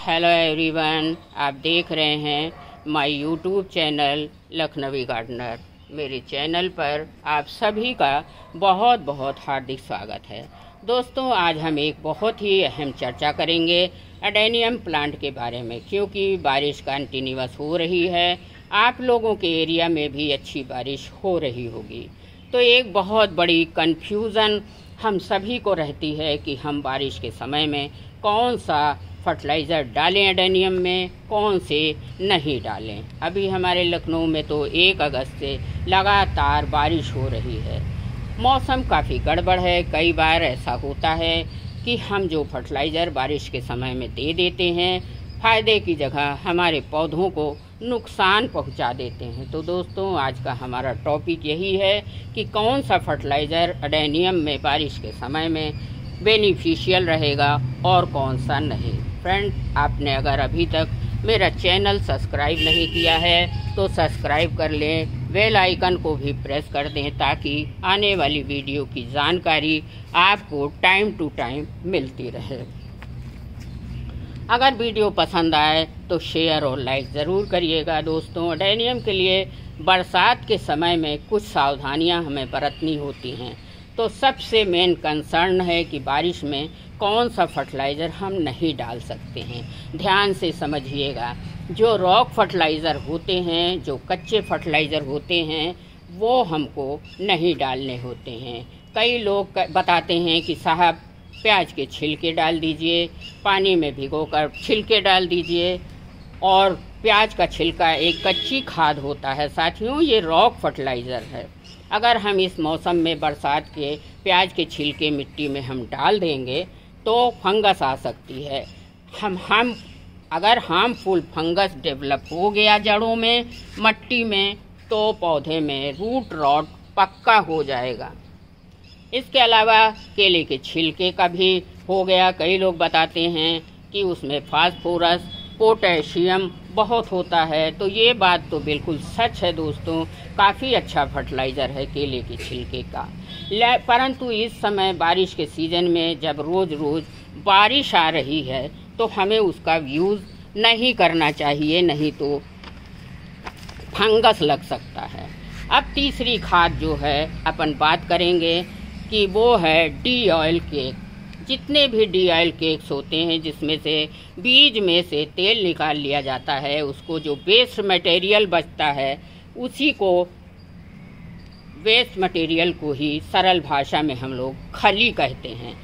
Hello everyone, आप देख रहे हैं my YouTube channel Lakhnavi gardener. मेरे चैनल पर आप सभी का बहुत बहुत हार्दिक स्वागत है। दोस्तों, आज हम एक बहुत ही अहम चर्चा करेंगे एडेनियम प्लांट के बारे में, क्योंकि बारिश कंटिन्यूअस हो रही है। आप लोगों के एरिया में भी अच्छी बारिश हो रही होगी, तो एक बहुत बड़ी कन्फ्यूज़न हम सभी को रहती है कि हम बारिश के समय में कौन सा फर्टिलाइज़र डालें एडेनियम में, कौन से नहीं डालें। अभी हमारे लखनऊ में तो 1 अगस्त से लगातार बारिश हो रही है। मौसम काफ़ी गड़बड़ है। कई बार ऐसा होता है कि हम जो फर्टिलाइज़र बारिश के समय में दे देते हैं, फ़ायदे की जगह हमारे पौधों को नुकसान पहुंचा देते हैं। तो दोस्तों, आज का हमारा टॉपिक यही है कि कौन सा फर्टिलाइज़र एडेनियम में बारिश के समय में बेनिफिशियल रहेगा और कौन सा नहीं। फ्रेंड, आपने अगर अभी तक मेरा चैनल सब्सक्राइब नहीं किया है तो सब्सक्राइब कर लें, बेल आइकन को भी प्रेस कर दें ताकि आने वाली वीडियो की जानकारी आपको टाइम टू टाइम मिलती रहे। अगर वीडियो पसंद आए तो शेयर और लाइक ज़रूर करिएगा। दोस्तों, एडेनियम के लिए बरसात के समय में कुछ सावधानियां हमें बरतनी होती हैं। तो सबसे मेन कंसर्न है कि बारिश में कौन सा फर्टिलाइज़र हम नहीं डाल सकते हैं। ध्यान से समझिएगा, जो रॉक फर्टिलाइज़र होते हैं, जो कच्चे फर्टिलाइज़र होते हैं, वो हमको नहीं डालने होते हैं। कई लोग बताते हैं कि साहब प्याज के छिलके डाल दीजिए, पानी में भिगोकर छिलके डाल दीजिए, और प्याज का छिलका एक कच्ची खाद होता है। साथियों, ये रॉक फर्टिलाइज़र है। अगर हम इस मौसम में बरसात के प्याज के छिलके मिट्टी में हम डाल देंगे तो फंगस आ सकती है। हम अगर हार्मफुल फंगस डेवलप हो गया जड़ों में, मिट्टी में, तो पौधे में रूट रॉट पक्का हो जाएगा। इसके अलावा केले के छिलके का भी हो गया। कई लोग बताते हैं कि उसमें फास्फोरस, पोटेशियम बहुत होता है, तो ये बात तो बिल्कुल सच है दोस्तों। काफ़ी अच्छा फर्टिलाइज़र है केले के छिलके का। परंतु इस समय बारिश के सीज़न में जब रोज़ रोज़ बारिश आ रही है तो हमें उसका यूज़ नहीं करना चाहिए, नहीं तो फंगस लग सकता है। अब तीसरी खाद जो है अपन बात करेंगे कि वो है डी ऑयल केक। जितने भी डी ऑयल केक्स होते हैं जिसमें से बीज में से तेल निकाल लिया जाता है, उसको जो वेस्ट मटेरियल बचता है उसी को, वेस्ट मटेरियल को ही सरल भाषा में हम लोग खली कहते हैं।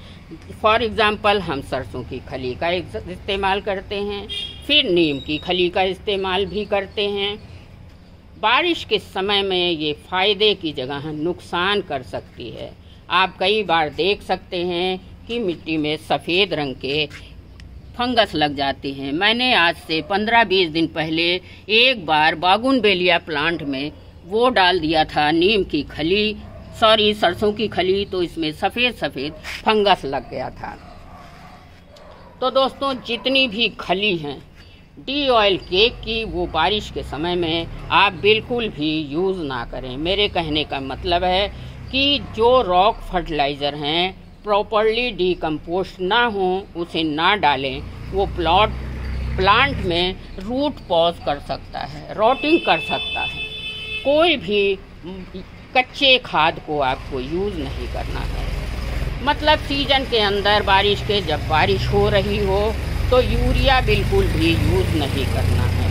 फॉर एग्ज़ाम्पल, हम सरसों की खली का इस्तेमाल करते हैं, फिर नीम की खली का इस्तेमाल भी करते हैं। बारिश के समय में ये फ़ायदे की जगह नुकसान कर सकती है। आप कई बार देख सकते हैं कि मिट्टी में सफ़ेद रंग के फंगस लग जाती हैं। मैंने आज से 15-20 दिन पहले एक बार बागुनबेलिया प्लांट में वो डाल दिया था, नीम की खली, सरसों की खली, तो इसमें सफ़ेद सफ़ेद फंगस लग गया था। तो दोस्तों, जितनी भी खली हैं डी ऑयल केक की, वो बारिश के समय में आप बिल्कुल भी यूज़ ना करें। मेरे कहने का मतलब है कि जो रॉक फर्टिलाइज़र हैं प्रॉपरली डिकम्पोस्ट ना हो, उसे ना डालें। वो प्लांट में रूट पॉज कर सकता है, रॉटिंग कर सकता है। कोई भी कच्चे खाद को आपको यूज़ नहीं करना है। मतलब सीजन के अंदर बारिश के, जब बारिश हो रही हो तो यूरिया बिल्कुल भी यूज़ नहीं करना है,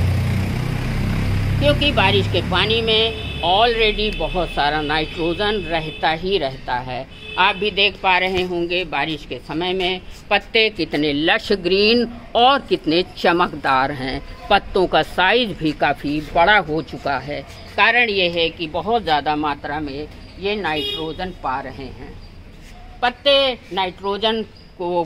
क्योंकि बारिश के पानी में ऑलरेडी बहुत सारा नाइट्रोजन रहता ही रहता है। आप भी देख पा रहे होंगे बारिश के समय में पत्ते कितने लश ग्रीन और कितने चमकदार हैं। पत्तों का साइज भी काफ़ी बड़ा हो चुका है। कारण ये है कि बहुत ज़्यादा मात्रा में ये नाइट्रोजन पा रहे हैं। पत्ते नाइट्रोजन को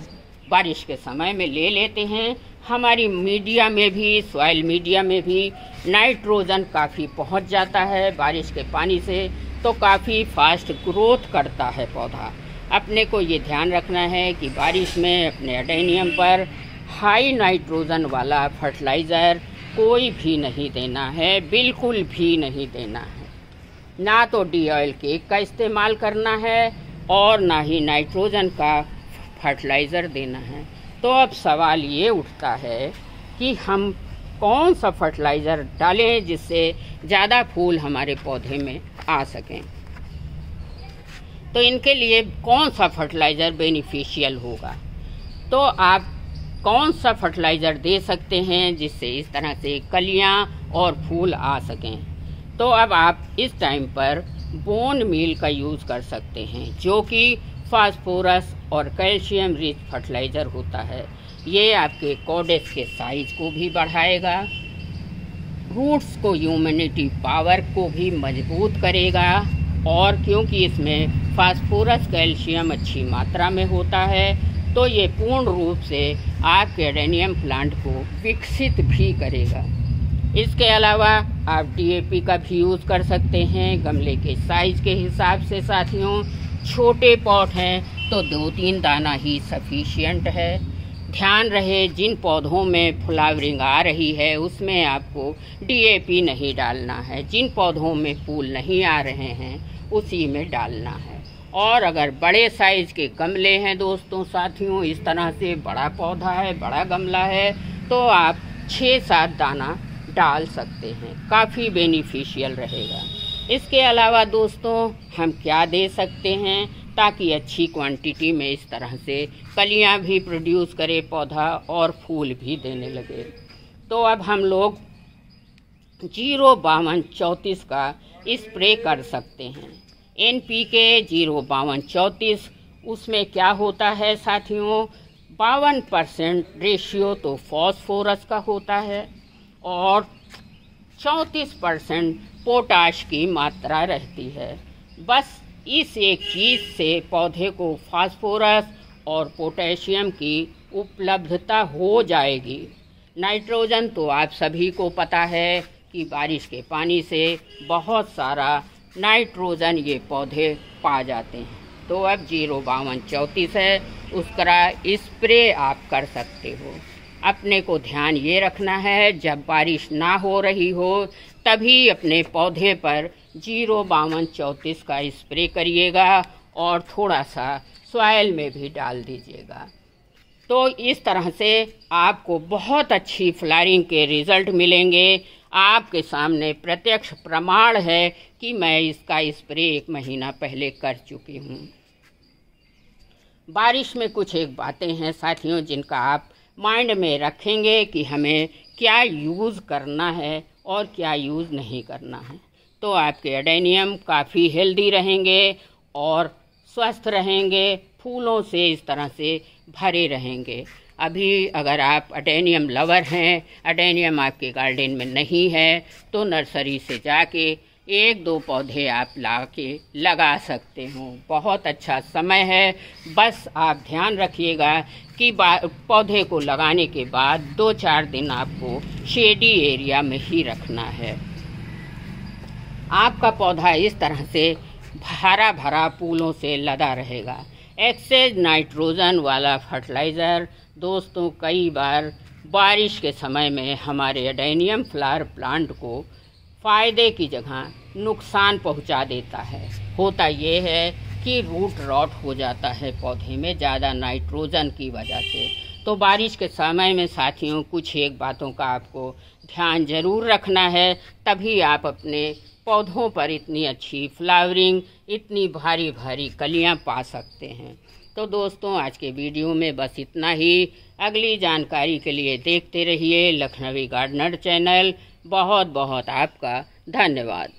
बारिश के समय में ले लेते हैं। हमारी मीडिया में भी, सॉइल मीडिया में भी नाइट्रोजन काफ़ी पहुंच जाता है बारिश के पानी से, तो काफ़ी फास्ट ग्रोथ करता है पौधा। अपने को ये ध्यान रखना है कि बारिश में अपने एडेनियम पर हाई नाइट्रोजन वाला फर्टिलाइज़र कोई भी नहीं देना है, बिल्कुल भी नहीं देना है। ना तो डी ऑयल केक का इस्तेमाल करना है और ना ही नाइट्रोजन का फर्टिलाइज़र देना है। तो अब सवाल ये उठता है कि हम कौन सा फर्टिलाइज़र डालें जिससे ज़्यादा फूल हमारे पौधे में आ सकें। तो इनके लिए कौन सा फर्टिलाइज़र बेनिफिशियल होगा, तो आप कौन सा फर्टिलाइज़र दे सकते हैं जिससे इस तरह से कलियां और फूल आ सकें। तो अब आप इस टाइम पर बोन मील का यूज़ कर सकते हैं, जो कि फास्फोरस और कैल्शियम रिच फर्टिलाइज़र होता है। ये आपके कॉडेक्स के साइज को भी बढ़ाएगा, रूट्स को, ह्यूमिडिटी पावर को भी मजबूत करेगा, और क्योंकि इसमें फास्फोरस कैल्शियम अच्छी मात्रा में होता है तो ये पूर्ण रूप से आपके एडेनियम प्लांट को विकसित भी करेगा। इसके अलावा आप डीएपी का भी यूज़ कर सकते हैं गमले के साइज के हिसाब से। साथियों, छोटे पॉट हैं तो 2-3 दाना ही सफिशिएंट है। ध्यान रहे जिन पौधों में फ्लावरिंग आ रही है उसमें आपको डीएपी नहीं डालना है, जिन पौधों में फूल नहीं आ रहे हैं उसी में डालना है। और अगर बड़े साइज़ के गमले हैं दोस्तों, साथियों, इस तरह से बड़ा पौधा है, बड़ा गमला है, तो आप 6-7 दाना डाल सकते हैं, काफ़ी बेनिफिशियल रहेगा। इसके अलावा दोस्तों हम क्या दे सकते हैं ताकि अच्छी क्वांटिटी में इस तरह से कलियां भी प्रोड्यूस करे पौधा और फूल भी देने लगे। तो अब हम लोग 05234 का स्प्रे कर सकते हैं। NPK 05234, उसमें क्या होता है साथियों, 52% रेशियो तो फॉस्फोरस का होता है और 34% पोटाश की मात्रा रहती है। बस इस एक चीज़ से पौधे को फास्फोरस और पोटेशियम की उपलब्धता हो जाएगी। नाइट्रोजन तो आप सभी को पता है कि बारिश के पानी से बहुत सारा नाइट्रोजन ये पौधे पा जाते हैं। तो अब 05234 है, उसका स्प्रे आप कर सकते हो। अपने को ध्यान ये रखना है जब बारिश ना हो रही हो तभी अपने पौधे पर 05234 का स्प्रे करिएगा और थोड़ा सा सॉइल में भी डाल दीजिएगा। तो इस तरह से आपको बहुत अच्छी फ्लावरिंग के रिज़ल्ट मिलेंगे। आपके सामने प्रत्यक्ष प्रमाण है कि मैं इसका स्प्रे 1 महीना पहले कर चुकी हूँ। बारिश में कुछ एक बातें हैं साथियों जिनका आप माइंड में रखेंगे कि हमें क्या यूज़ करना है और क्या यूज़ नहीं करना है, तो आपके एडेनियम काफ़ी हेल्दी रहेंगे और स्वस्थ रहेंगे, फूलों से इस तरह से भरे रहेंगे। अभी अगर आप एडेनियम लवर हैं, एडेनियम आपके गार्डन में नहीं है, तो नर्सरी से जाके 1-2 पौधे आप ला के लगा सकते हो। बहुत अच्छा समय है। बस आप ध्यान रखिएगा कि पौधे को लगाने के बाद 2-4 दिन आपको शेडी एरिया में ही रखना है। आपका पौधा इस तरह से हरा भरा फूलों से लदा रहेगा। एक्सेस नाइट्रोजन वाला फर्टिलाइज़र दोस्तों कई बार बारिश के समय में हमारे एडेनियम फ्लावर प्लांट को फ़ायदे की जगह नुकसान पहुंचा देता है। होता ये है कि रूट रॉट हो जाता है पौधे में ज़्यादा नाइट्रोजन की वजह से। तो बारिश के समय में साथियों कुछ एक बातों का आपको ध्यान ज़रूर रखना है, तभी आप अपने पौधों पर इतनी अच्छी फ्लावरिंग, इतनी भारी भारी कलियां पा सकते हैं। तो दोस्तों आज के वीडियो में बस इतना ही। अगली जानकारी के लिए देखते रहिए लखनवी गार्डनर चैनल। बहुत बहुत आपका धन्यवाद।